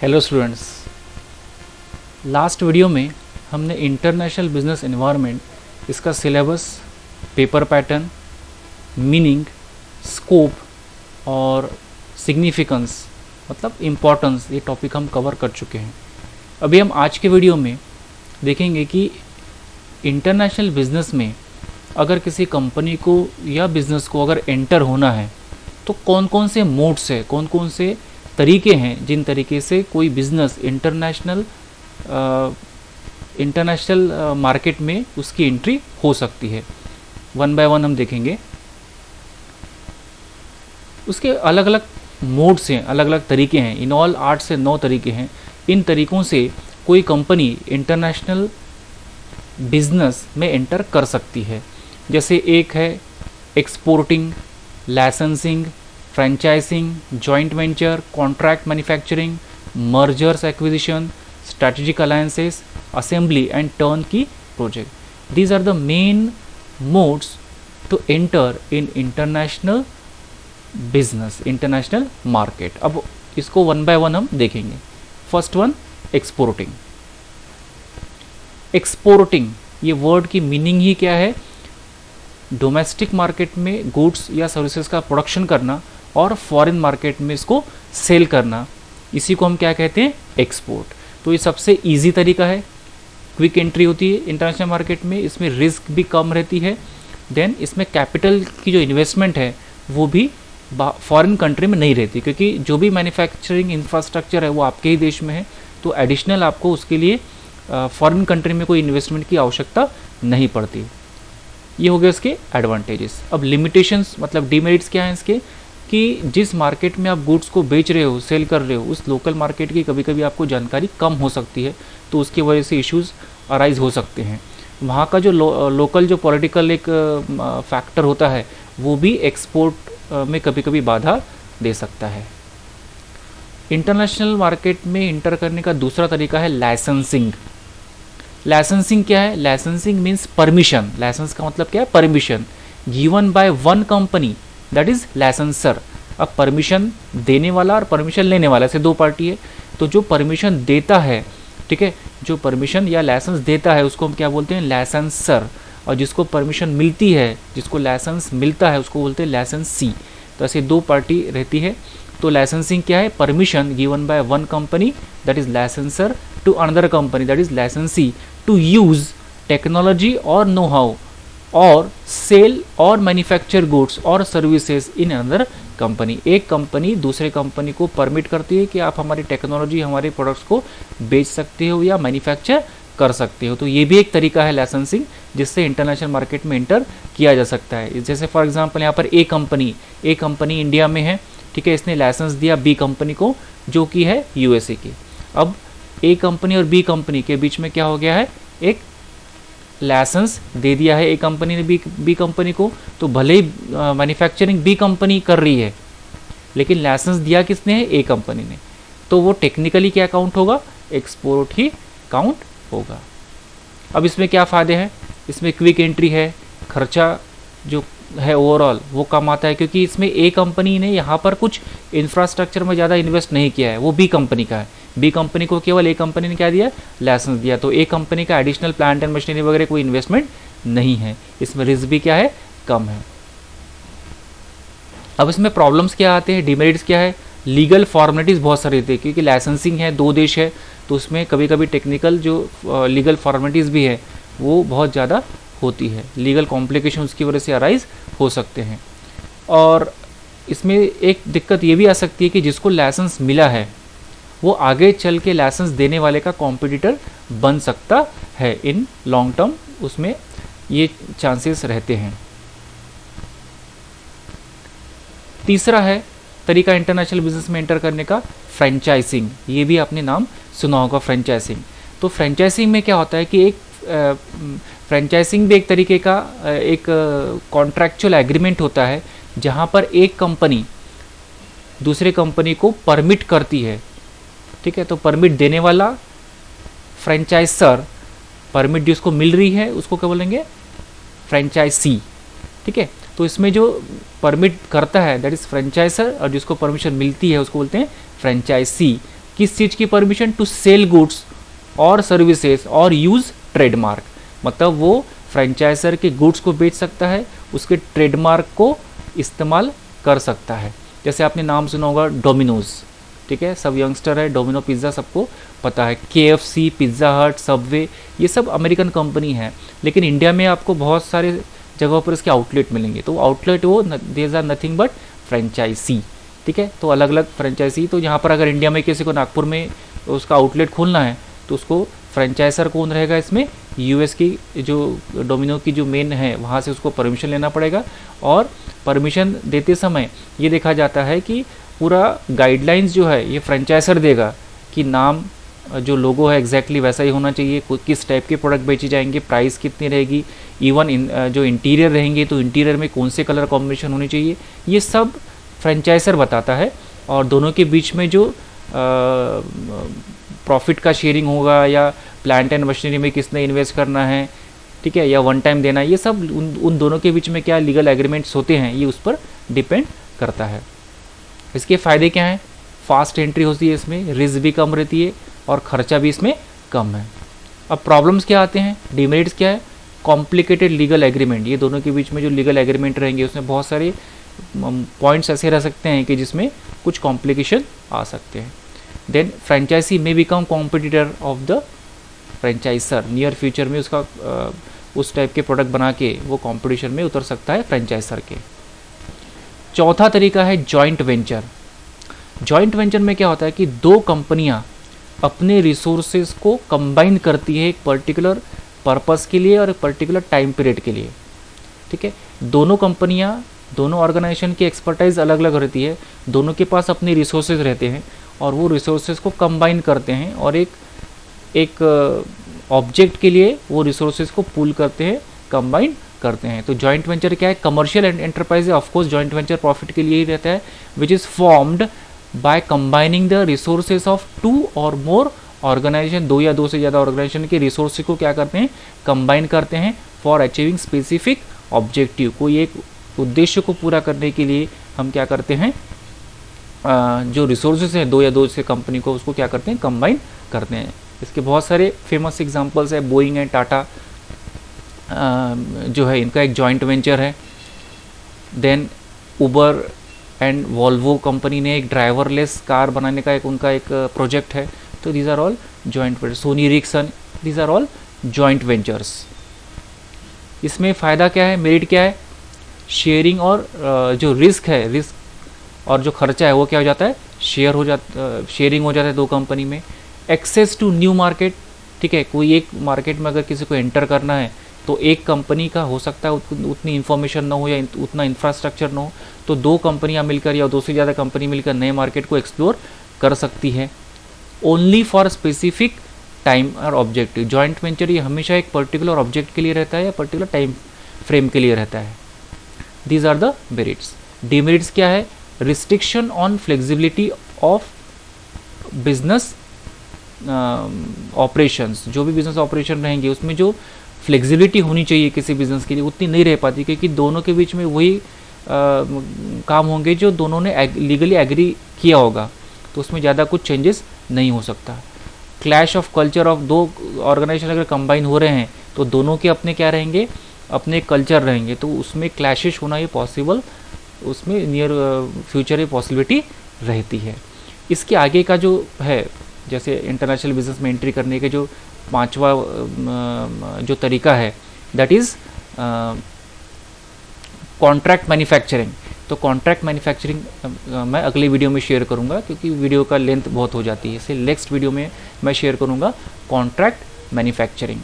Hello students, last video में हमने international business environment इसका syllabus, paper pattern, meaning, scope और सिग्निफिकेंस मतलब इम्पोर्टेंस ये टॉपिक हम कवर कर चुके हैं। अभी हम आज के वीडियो में देखेंगे कि इंटरनेशनल बिजनेस में अगर किसी कंपनी को या बिज़नेस को अगर एंटर होना है तो कौन कौन से मोड्स है, कौन कौन से तरीके हैं जिन तरीके से कोई बिज़नेस इंटरनेशनल मार्केट में उसकी एंट्री हो सकती है। वन बाय वन हम देखेंगे। उसके अलग अलग मोड्स हैं, अलग अलग तरीके हैं। इन ऑल 8 से 9 तरीके हैं। इन तरीक़ों से कोई कंपनी इंटरनेशनल बिजनेस में एंटर कर सकती है। जैसे एक है exporting, licensing, franchising, joint venture, contract manufacturing, mergers acquisition, strategic alliances, assembly and turnkey project. These are the main modes to enter in international business, international market. अब इसको one by one हम देखेंगे। First one, exporting. Exporting ये word की meaning ही क्या है? Domestic market में गुड्स या सर्विसेज का प्रोडक्शन करना और फॉरेन मार्केट में इसको सेल करना, इसी को हम क्या कहते हैं? एक्सपोर्ट। तो ये सबसे इजी तरीका है, क्विक एंट्री होती है इंटरनेशनल मार्केट में, इसमें रिस्क भी कम रहती है। देन इसमें कैपिटल की जो इन्वेस्टमेंट है वो भी फॉरेन कंट्री में नहीं रहती, क्योंकि जो भी मैन्युफैक्चरिंग इंफ्रास्ट्रक्चर है वो आपके ही देश में है, तो एडिशनल आपको उसके लिए फॉरेन कंट्री में कोई इन्वेस्टमेंट की आवश्यकता नहीं पड़ती। ये हो गया इसके एडवांटेजेस। अब लिमिटेशंस मतलब डीमेरिट्स क्या हैं इसके, कि जिस मार्केट में आप गुड्स को बेच रहे हो, सेल कर रहे हो, उस लोकल मार्केट की कभी कभी आपको जानकारी कम हो सकती है, तो उसकी वजह से इश्यूज़ अराइज हो सकते हैं। वहाँ का जो लोकल जो पॉलिटिकल एक फैक्टर होता है वो भी एक्सपोर्ट में कभी कभी बाधा दे सकता है। इंटरनेशनल मार्केट में इंटर करने का दूसरा तरीका है लाइसेंसिंग। लाइसेंसिंग क्या है? Licensing means permission. लाइसेंस का मतलब क्या है? Permission given by one company, that is licensor. अब परमिशन देने वाला और परमिशन लेने वाला ऐसे दो पार्टी है। तो जो परमिशन देता है, ठीक है, जो परमिशन या लाइसेंस देता है उसको हम क्या बोलते हैं? लाइसेंसर। और जिसको परमिशन मिलती है, जिसको लाइसेंस मिलता है, उसको बोलते हैं लाइसेंसी। तो ऐसे दो पार्टी रहती है। तो लाइसेंसिंग क्या है? Permission given by one company, that is licensor, to another company, that is licensee, to use technology और नो हाउ और सेल और मैन्युफैक्चर गुड्स और सर्विसेज इन अनदर कंपनी। एक कंपनी दूसरे कंपनी को परमिट करती है कि आप हमारी टेक्नोलॉजी, हमारे प्रोडक्ट्स को बेच सकते हो या मैन्युफैक्चर कर सकते हो। तो ये भी एक तरीका है लाइसेंसिंग, जिससे इंटरनेशनल मार्केट में इंटर किया जा सकता है। जैसे फॉर एग्जांपल यहाँ पर ए कंपनी इंडिया में है, ठीक है, इसने लाइसेंस दिया बी कंपनी को जो कि है यूएसए की। अब ए कंपनी और बी कंपनी के बीच में क्या हो गया है? एक लाइसेंस दे दिया है ए कंपनी ने बी कंपनी को। तो भले ही मैन्युफैक्चरिंग बी कंपनी कर रही है, लेकिन लाइसेंस दिया किसने है? ए कंपनी ने। तो वो टेक्निकली क्या काउंट होगा? एक्सपोर्ट ही काउंट होगा। अब इसमें क्या फ़ायदे हैं? इसमें क्विक एंट्री है, खर्चा जो है ओवरऑल वो कम आता है, क्योंकि इसमें ए कंपनी ने यहाँ पर कुछ इंफ्रास्ट्रक्चर में ज़्यादा इन्वेस्ट नहीं किया है, वो बी कंपनी का है। बी कंपनी को केवल ए कंपनी ने क्या दिया? लाइसेंस दिया। तो ए कंपनी का एडिशनल प्लांट एंड मशीनरी वगैरह कोई इन्वेस्टमेंट नहीं है। इसमें रिस्क भी क्या है? कम है। अब इसमें प्रॉब्लम्स क्या आते हैं, डिमेरिट्स क्या है? लीगल फॉर्मेलिटीज़ बहुत सारी रहती है, क्योंकि लाइसेंसिंग है, दो देश है, तो उसमें कभी कभी टेक्निकल जो लीगल फॉर्मेलिटीज़ भी है वो बहुत ज़्यादा होती है। लीगल कॉम्प्लिकेशन उसकी वजह से अराइज हो सकते हैं। और इसमें एक दिक्कत ये भी आ सकती है कि जिसको लाइसेंस मिला है वो आगे चल के लाइसेंस देने वाले का कॉम्पिटिटर बन सकता है। इन लॉन्ग टर्म उसमें ये चांसेस रहते हैं। तीसरा है तरीका इंटरनेशनल बिजनेस में एंटर करने का, फ्रेंचाइजिंग। ये भी आपने नाम सुना होगा, फ्रेंचाइजिंग। तो फ्रेंचाइजिंग में क्या होता है कि एक फ्रेंचाइजिंग भी एक तरीके का एक कॉन्ट्रैक्चुअल एग्रीमेंट होता है, जहाँ पर एक कंपनी दूसरे कंपनी को परमिट करती है, ठीक है। तो परमिट देने वाला फ्रेंचाइजर, परमिट जिसको मिल रही है उसको क्या बोलेंगे? फ्रेंचाइजी, ठीक है। तो इसमें जो परमिट करता है दैट इज़ फ्रेंचाइजर, और जिसको परमिशन मिलती है उसको बोलते हैं फ्रेंचाइजी। किस चीज़ की परमिशन? टू सेल गुड्स और सर्विसेज और यूज़ ट्रेडमार्क, मतलब वो फ्रेंचाइजर के गुड्स को बेच सकता है, उसके ट्रेडमार्क को इस्तेमाल कर सकता है। जैसे आपने नाम सुना होगा डोमिनोज, ठीक है, सब यंगस्टर है, डोमिनो पिज़्ज़ा सबको पता है, KFC, पिज़्ज़ा हट, सबवे, ये सब अमेरिकन कंपनी है, लेकिन इंडिया में आपको बहुत सारे जगहों पर इसके आउटलेट मिलेंगे। तो आउटलेट वो these are nothing but franchise, ठीक है। तो अलग अलग फ्रेंचाइजी, तो यहाँ पर अगर इंडिया में किसी को नागपुर में उसका आउटलेट खोलना है तो उसको फ्रेंचाइजर कौन रहेगा इसमें? US की जो डोमिनो की जो मेन है वहाँ से उसको परमिशन लेना पड़ेगा, और परमिशन देते समय ये देखा जाता है कि पूरा गाइडलाइंस जो है ये फ्रेंचाइजर देगा कि नाम जो लोगो है एग्जैक्टली वैसा ही होना चाहिए, किस टाइप के प्रोडक्ट बेचे जाएंगे, प्राइस कितनी रहेगी, इवन जो इंटीरियर रहेंगे तो इंटीरियर में कौन से कलर कॉम्बिनेशन होने चाहिए, ये सब फ्रेंचाइजर बताता है। और दोनों के बीच में जो प्रॉफिट का शेयरिंग होगा या प्लांट एंड मशीनरी में किसने इन्वेस्ट करना है, ठीक है, या वन टाइम देना है, ये सब उन दोनों के बीच में क्या लीगल एग्रीमेंट्स होते हैं, ये उस पर डिपेंड करता है। इसके फ़ायदे क्या हैं? फास्ट एंट्री होती है इसमें, रिस्क भी कम रहती है और ख़र्चा भी इसमें कम है। अब प्रॉब्लम्स क्या आते हैं, डिमेरिट्स क्या है? कॉम्प्लिकेटेड लीगल एग्रीमेंट, ये दोनों के बीच में जो लीगल एग्रीमेंट रहेंगे उसमें बहुत सारे पॉइंट्स ऐसे रह सकते हैं कि जिसमें कुछ कॉम्प्लिकेशन आ सकते हैं। देन फ्रेंचाइजी में become competitor of the franchisor, near future में उसका उस टाइप के प्रोडक्ट बना के वो कंपटीशन में उतर सकता है फ्रेंचाइजर के। चौथा तरीका है जॉइंट वेंचर। जॉइंट वेंचर में क्या होता है कि दो कंपनियां अपने रिसोर्सेज को कंबाइन करती है एक पर्टिकुलर पर्पस के लिए और एक पर्टिकुलर टाइम पीरियड के लिए, ठीक है। दोनों कंपनियां, दोनों ऑर्गेनाइजेशन की एक्सपर्टाइज अलग अलग रहती है, दोनों के पास अपने रिसोर्सेज रहते हैं और वो रिसोर्सेज को कंबाइन करते हैं और एक ऑब्जेक्ट के लिए वो रिसोर्सेज को पूल करते हैं, कंबाइन करते हैं। तो जॉइंट वेंचर क्या है? कमर्शियल एंटरप्राइज है, ऑफकोर्स जॉइंट वेंचर प्रॉफिट के लिए ही रहता है, which is formed by combining the resources of 2 और मोर ऑर्गेनाइजेशन। 2 या 2 से ज़्यादा ऑर्गेनाइजेशन के रिसोर्स को क्या करते हैं? कंबाइन करते हैं फॉर अचीविंग स्पेसिफिक ऑब्जेक्टिव। कोई एक उद्देश्य को पूरा करने के लिए हम क्या करते हैं, जो रिसोर्सेज हैं 2 या 2 से कंपनी को, उसको क्या करते हैं? कंबाइन करते हैं। इसके बहुत सारे फेमस एग्जांपल्स है, बोइंग एंड टाटा जो है इनका एक जॉइंट वेंचर है। Then Uber and Volvo company ने एक ड्राइवरलेस कार बनाने का उनका एक प्रोजेक्ट है। तो these are all joint venture. Sony Ericsson, these are all joint ventures. इसमें फ़ायदा क्या है, मेरिट क्या है? शेयरिंग और जो रिस्क है, रिस्क और जो खर्चा है वो क्या हो जाता है? शेयरिंग हो जाता है दो कंपनी में। एक्सेस टू न्यू मार्केट, ठीक है, कोई एक मार्केट में अगर किसी को एंटर करना है तो एक कंपनी का हो सकता है उतनी इन्फॉर्मेशन ना हो या उतना इंफ्रास्ट्रक्चर ना हो, तो दो कंपनियां मिलकर या 2 से ज़्यादा कंपनी मिलकर नए मार्केट को एक्सप्लोर कर सकती है। ओनली फॉर स्पेसिफिक टाइम और ऑब्जेक्टिव। जॉइंट वेंचर ये हमेशा एक पर्टिकुलर ऑब्जेक्ट के लिए रहता है या पर्टिकुलर टाइम फ्रेम के लिए रहता है। These are the merits. Demerits क्या है? Restriction on flexibility of business operations. जो भी बिजनेस ऑपरेशन रहेंगे उसमें जो फ्लेक्सिबिलिटी होनी चाहिए किसी बिजनेस के लिए उतनी नहीं रह पाती, क्योंकि दोनों के बीच में वही काम होंगे जो दोनों ने लीगली एग्री किया होगा, तो उसमें ज़्यादा कुछ चेंजेस नहीं हो सकता। क्लैश ऑफ कल्चर ऑफ दो ऑर्गेनाइजेशन अगर कंबाइन हो रहे हैं तो दोनों के अपने क्या रहेंगे? अपने कल्चर रहेंगे, तो उसमें क्लैशेस होना ये पॉसिबल, उसमें नियर फ्यूचर ये पॉसिबिलिटी रहती है। इसके आगे का जो है, जैसे इंटरनेशनल बिजनेस में एंट्री करने के जो 5वां जो तरीका है, दैट इज़ कॉन्ट्रैक्ट मैन्युफैक्चरिंग। तो कॉन्ट्रैक्ट मैन्युफैक्चरिंग मैं अगले वीडियो में शेयर करूंगा, क्योंकि वीडियो का लेंथ बहुत हो जाती है, इसलिए नेक्स्ट वीडियो में मैं शेयर करूंगा कॉन्ट्रैक्ट मैन्युफैक्चरिंग।